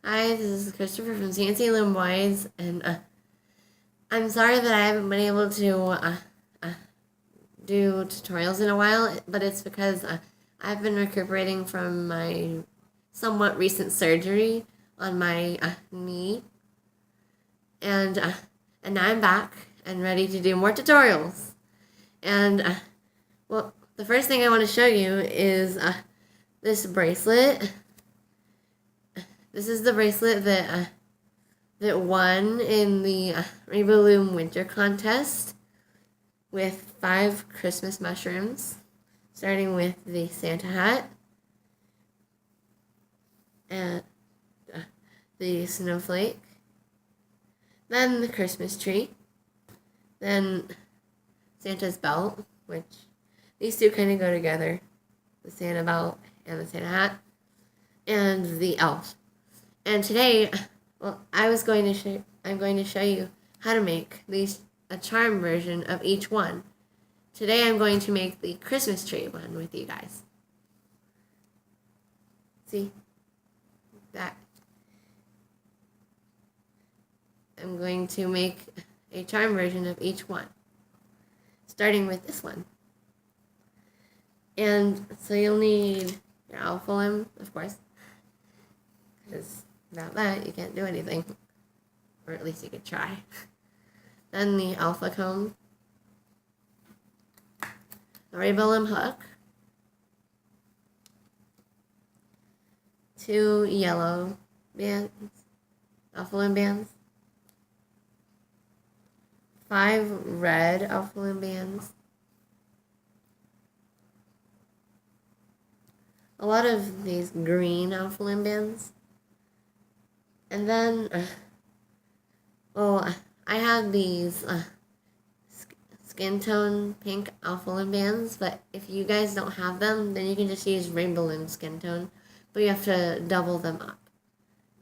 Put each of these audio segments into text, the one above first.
Hi, this is Christopher from CNC Loom Boys, and I'm sorry that I haven't been able to uh, do tutorials in a while, but it's because I've been recuperating from my somewhat recent surgery on my knee, and uh, and now I'm back and ready to do more tutorials. And well, the first thing I want to show you is this bracelet. This is the bracelet that won in the Rainbow Loom Winter Contest with 5 Christmas mushrooms, starting with the Santa hat and the snowflake, then the Christmas tree, then Santa's belt, which these two kind of go together, the Santa belt and the Santa hat, and the elf. And today, well, I'm going to show you how to make a charm version of each one. Today I'm going to make the Christmas tree one with you guys. See that? I'm going to make a charm version of each one, starting with this one. And so you'll need your Alpha Loom, of course, because without that you can't do anything, or at least you could try. Then the Alpha comb, the Rainbow Loom hook, 2 yellow bands, Alpha Loom bands, 5 red Alpha Loom bands, a lot of these green Alpha Loom bands, and then, I have these skin tone pink Alpha Loom bands, but if you guys don't have them, then you can just use Rainbow Loom skin tone, but you have to double them up.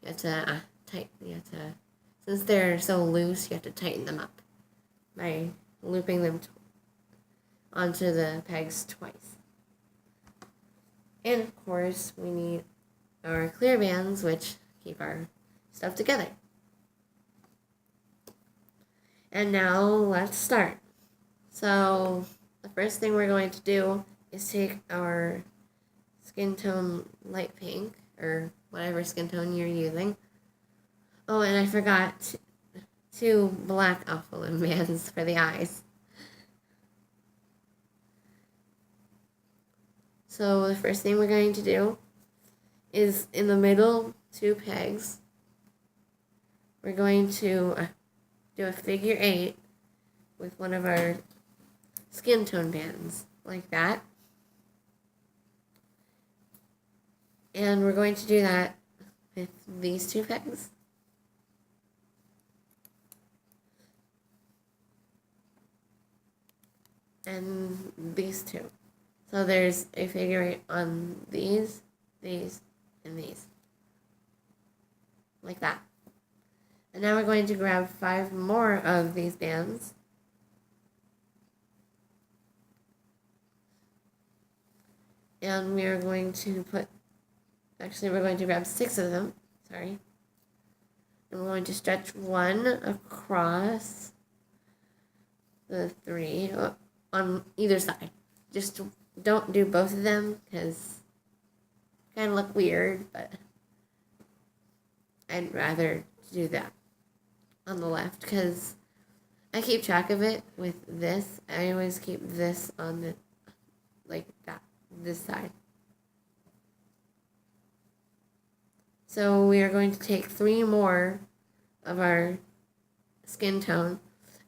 You have to since they're so loose, you have to tighten them up by looping them onto the pegs twice. And of course, we need our clear bands, which keep our stuff together. And now let's start. So the first thing we're going to do is take our skin tone light pink, or whatever skin tone you're using. Oh, and I forgot 2 black Alpha Loom bands for the eyes. So the first thing we're going to do is in the middle 2 pegs, we're going to do a figure 8 with one of our skin tone bands, like that. And we're going to do that with these 2 pegs. And these 2. So there's a figure 8 on these, and these. Like that. And now we're going to grab 5 more of these bands. And we are going to we're going to grab 6 of them. Sorry. And we're going to stretch 1 across the 3 on either side. Just don't do both of them because kind of look weird, but I'd rather do that on the left because I keep track of it with this. I always keep this on the, like that, this side. So we are going to take 3 more of our skin tone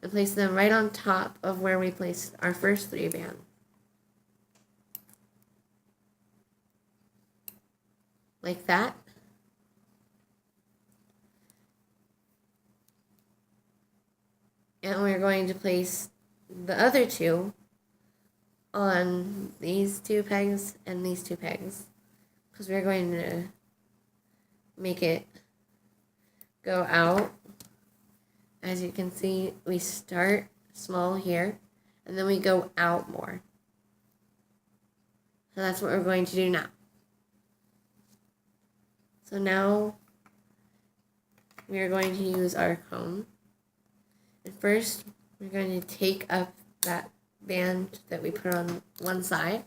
and place them right on top of where we placed our first 3 bands. Like that. And we're going to place the other 2 on these 2 pegs and these 2 pegs, because we're going to make it go out. As you can see, we start small here and then we go out more. So that's what we're going to do now. So now we are going to use our comb. And first, we're going to take up that band that we put on one side.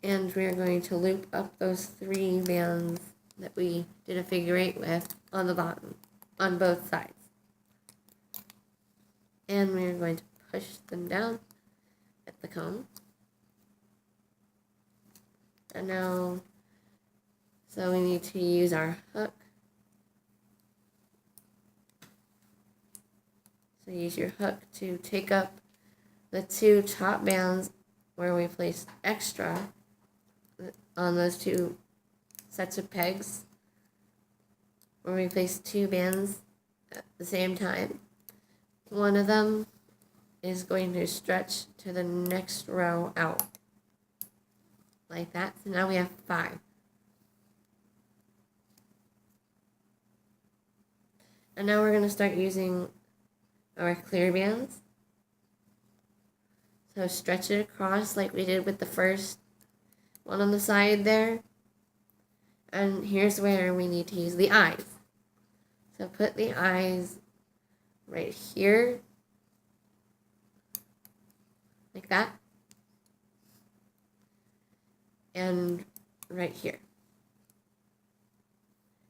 And we are going to loop up those 3 bands that we did a figure 8 with on the bottom, on both sides. And we are going to push them down at the comb. And now, so we need to use our hook. So use your hook to take up the 2 top bands where we placed extra on those 2 sets of pegs, where we placed 2 bands at the same time. One of them is going to stretch to the next row out, like that. So now we have 5. And now we're going to start using our clear bands. So stretch it across like we did with the first one on the side there. And here's where we need to use the eyes. So put the eyes right here, like that, and right here.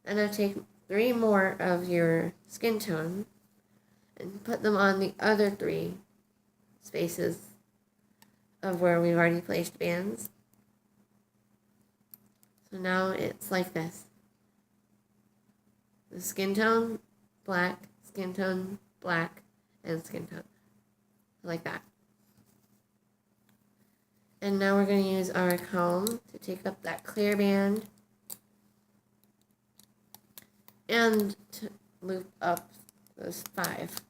And now take 3 more of your skin tone and put them on the other 3 spaces of where we've already placed bands. So now it's like this. The skin tone, black, skin tone, black, and skin tone. Like that. And now we're going to use our comb to take up that clear band and to loop up those 5.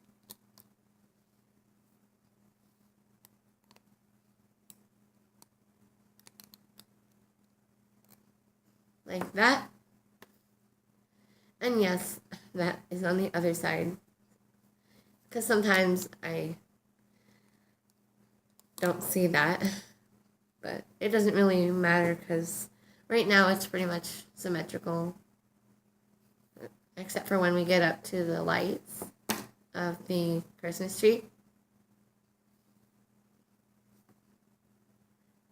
Like that. And yes, that is on the other side, because sometimes I don't see that, but it doesn't really matter because right now it's pretty much symmetrical, except for when we get up to the lights of the Christmas tree.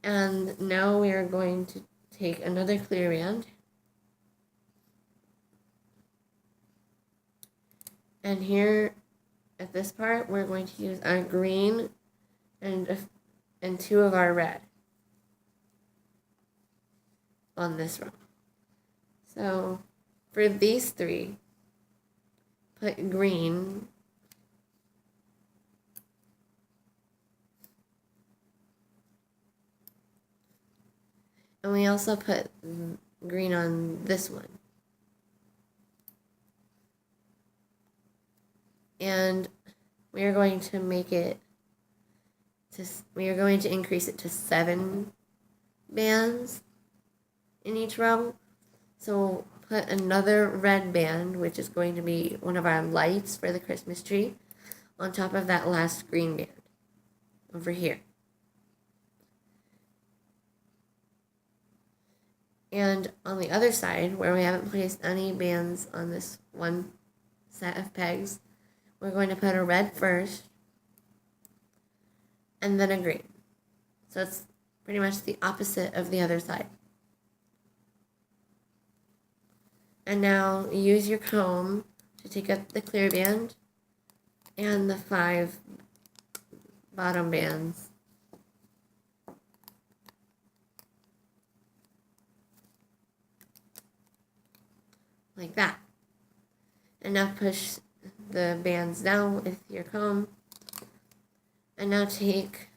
And now we are going to take another clear band, and here at this part we're going to use our green and 2 of our red on this row. So for these 3, put green and we also put green on this one. And we are going to increase it to 7 bands in each row. So put another red band, which is going to be one of our lights for the Christmas tree, on top of that last green band over here. And on the other side, where we haven't placed any bands on this one set of pegs, we're going to put a red first, and then a green. So it's pretty much the opposite of the other side. And now use your comb to take up the clear band and the 5 bottom bands. Like that. And now push the bands down with your comb. And now take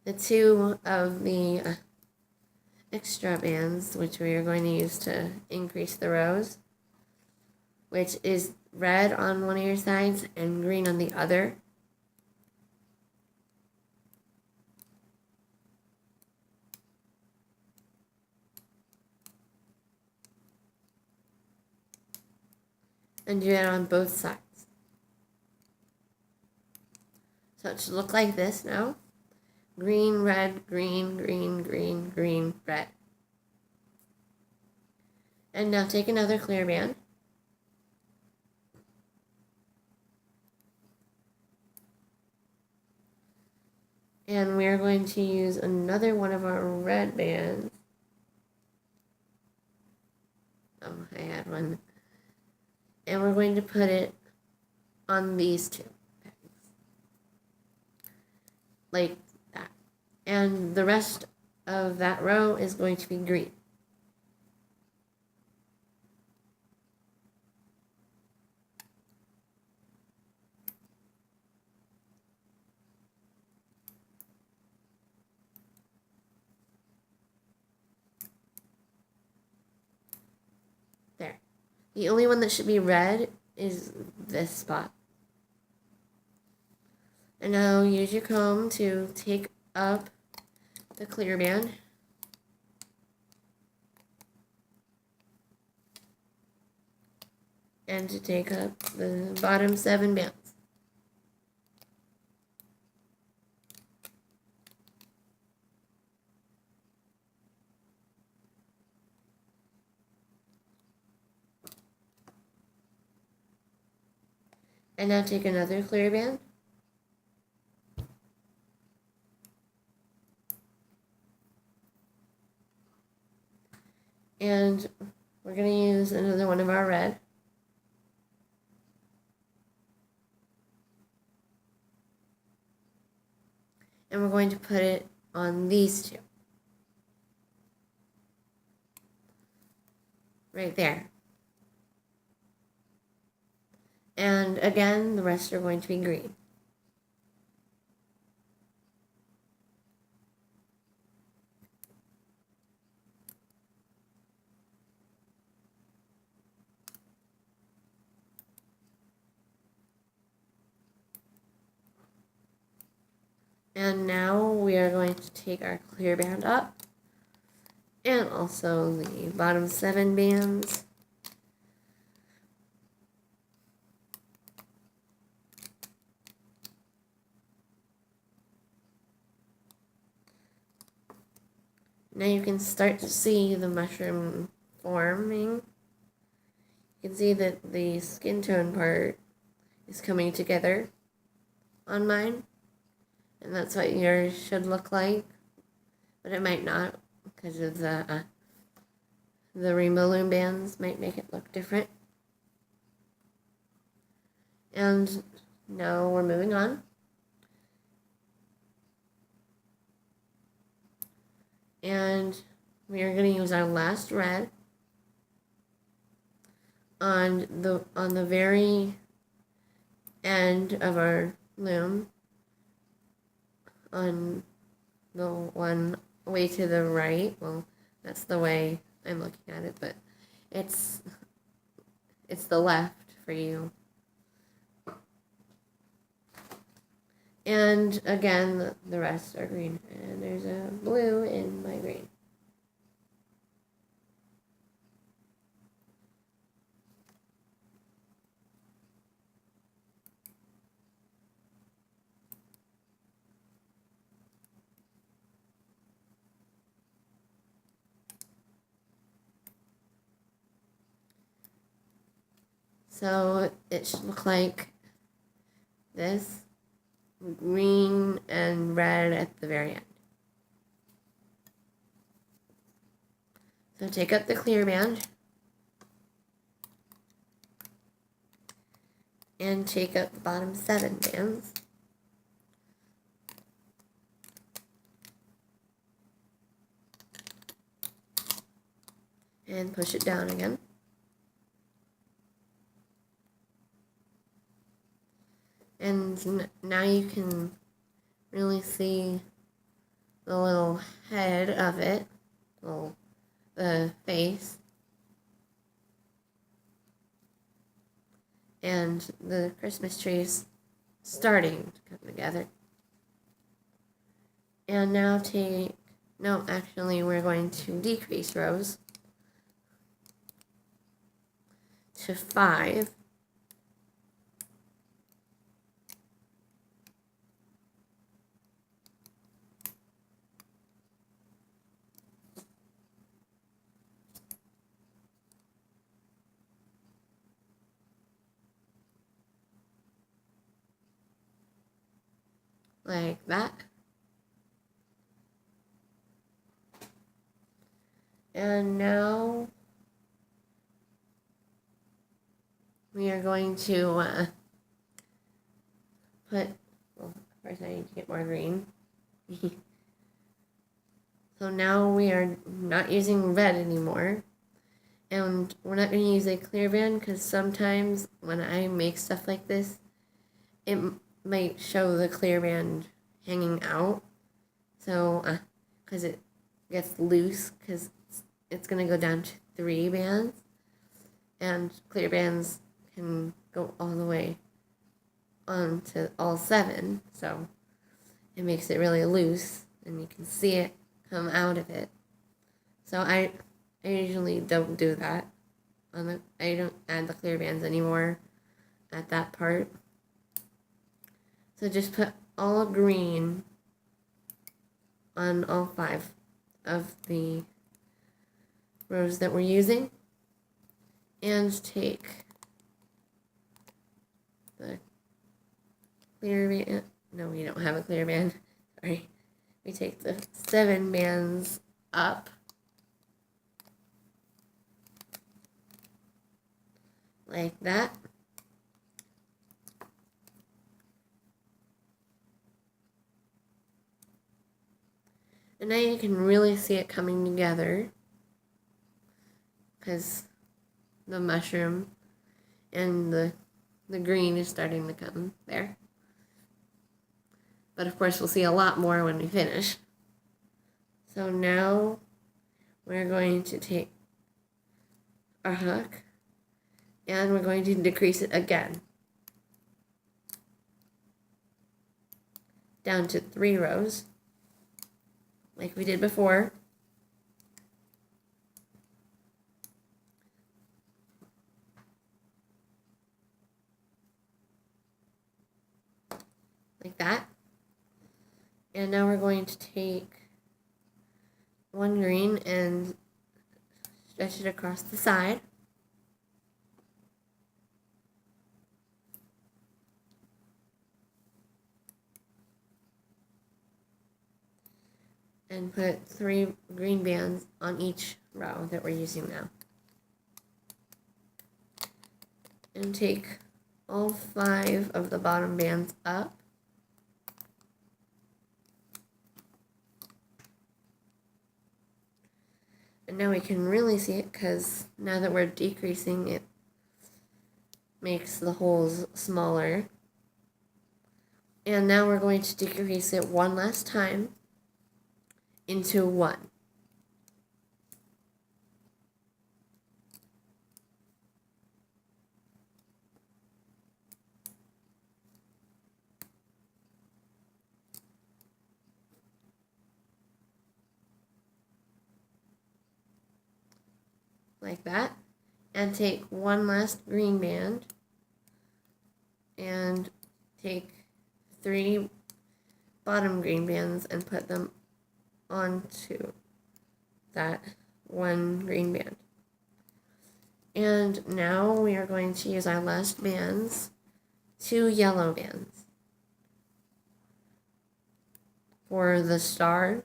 the 2 of the extra bands, which we are going to use to increase the rows, which is red on one of your sides and green on the other. And do that on both sides. So it should look like this now. Green, red, green, green, green, green, red. And now take another clear band to use another one of our red bands. Oh, I had one. And we're going to put it on these two pegs. Like that. And the rest of that row is going to be green. There. The only one that should be red is this spot. And now use your comb to take up the clear band. And to take up the bottom 7 bands. And now take another clear band. And we're going to use another one of our red. And we're going to put it on these two. Right there. And again, the rest are going to be green. And now we are going to take our clear band up, and also the bottom 7 bands. Now you can start to see the mushroom forming. You can see that the skin tone part is coming together on mine. And that's what yours should look like. But it might not, because of the rainbow loom bands might make it look different. And now we're moving on. And we are going to use our last red on the very end of our loom, on the one way to the right. Well, that's the way I'm looking at it, but it's the left for you. And again, the rest are green. And there's a blue in my green. So it should look like this. Green and red at the very end. So take up the clear band and take up the bottom 7 bands. And push it down again. And now you can really see the little head of it, the face, and the Christmas trees starting to come together. And now we're going to decrease rows to 5. Like that. And now we are going to put, well, first I need to get more green. So now we are not using red anymore. And we're not going to use a clear band because sometimes when I make stuff like this, it might show the clear band hanging out. So, because it gets loose, because it's going to go down to 3 bands. And clear bands can go all the way on to all 7. So, it makes it really loose, and you can see it come out of it. So, I usually don't do that. I don't add the clear bands anymore at that part. So just put all green on all 5 of the rows that we're using. And take the clear band. No, we don't have a clear band. Sorry. We take the 7 bands up. Like that. And now you can really see it coming together because the mushroom and the green is starting to come there. But of course we'll see a lot more when we finish. So now we're going to take our hook and we're going to decrease it again down to 3 rows like we did before. Like that. And now we're going to take 1 green and stretch it across the side. And put 3 green bands on each row that we're using now. And take all 5 of the bottom bands up. And now we can really see it because now that we're decreasing, it makes the holes smaller. And now we're going to decrease it one last time into 1. Like that. And take 1 last green band and take 3 bottom green bands and put them onto that 1 green band. And now we are going to use our last bands, 2 yellow bands for the star.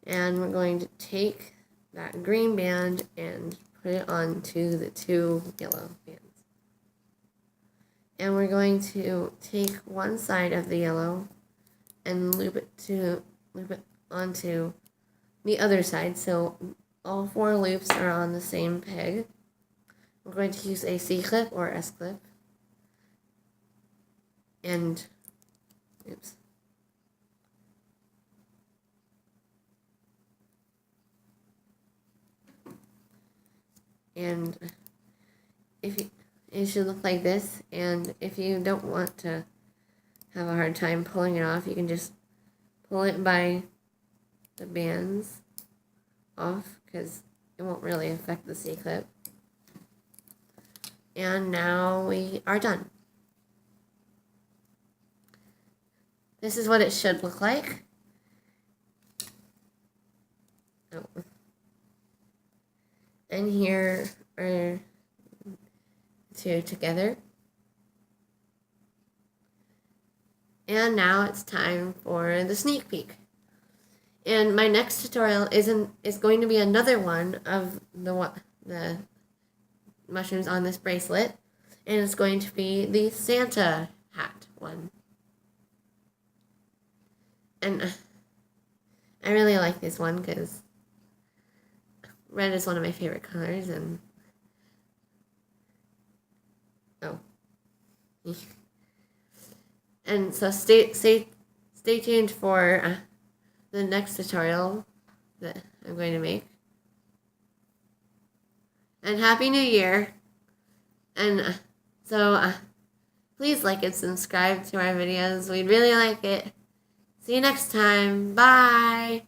And we're going to take that green band and put it onto the 2 yellow bands. And we're going to take one side of the yellow and loop it onto the other side, so all 4 loops are on the same peg. We're going to use a C-clip or S-clip. And, oops. And it should look like this, and if you don't want to have a hard time pulling it off, you can just pull it by the bands off because it won't really affect the C-clip. And now we are done. This is what it should look like. Oh. And here are 2 together. And now it's time for the sneak peek. And my next tutorial is going to be another one of the mushrooms on this bracelet, and it's going to be the Santa hat one. And I really like this one because red is one of my favorite colors, and oh, and so stay tuned for the next tutorial that I'm going to make. And Happy New Year! And so please like and subscribe to our videos. We'd really like it. See you next time. Bye!